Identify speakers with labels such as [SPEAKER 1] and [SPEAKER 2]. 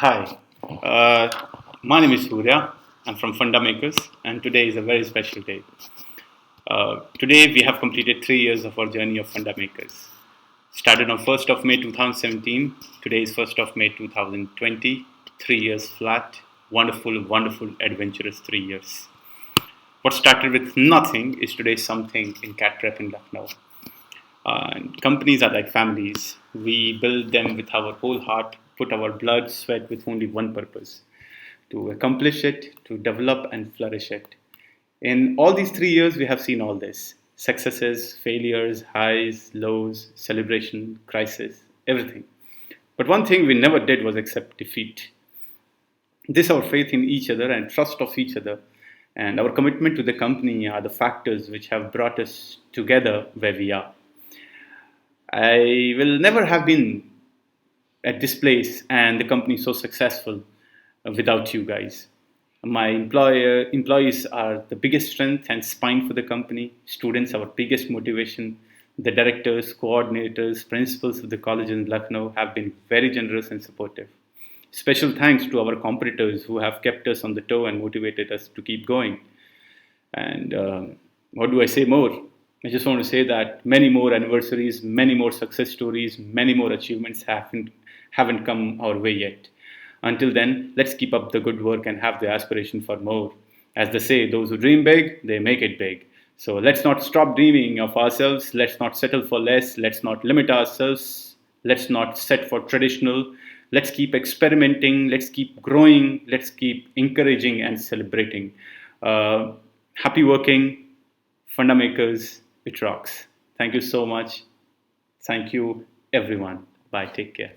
[SPEAKER 1] Hi, uh, my name is Surya. I'm from FundaMakers, and today is a very special day. Today we have completed 3 years of our journey of FundaMakers. Started on 1st of May 2017. Today is 1st of May 2020. 3 years flat. Wonderful, wonderful, adventurous 3 years. What started with nothing is today something in cat trap in Lucknow. And companies are like families. We build them with our whole heart, put our blood, sweat with only one purpose to accomplish it, to develop and flourish it. In all these 3 years, we have seen all this successes, failures, highs, lows, celebration, crisis, everything. But one thing we never did was accept defeat. This, our faith in each other and trust of each other, and our commitment to the company are the factors which have brought us together where we are. I will never have been at this place and the company so successful without you guys. My employees are the biggest strength and spine for the company. Students, our biggest motivation. The directors, coordinators, principals of the college in Lucknow have been very generous and supportive. Special thanks to our competitors who have kept us on the toe and motivated us to keep going. And what do I say more? I just want to say that many more anniversaries, many more success stories, many more achievements haven't come our way yet. Until then, let's keep up the good work and have the aspiration for more. As they say, those who dream big, they make it big. So let's not stop dreaming of ourselves. Let's not settle for less. Let's not limit ourselves. Let's not set for traditional. Let's keep experimenting. Let's keep growing. Let's keep encouraging and celebrating. Happy working, FundaMakers. It rocks. Thank you so much. Thank you, everyone. Bye. Take care.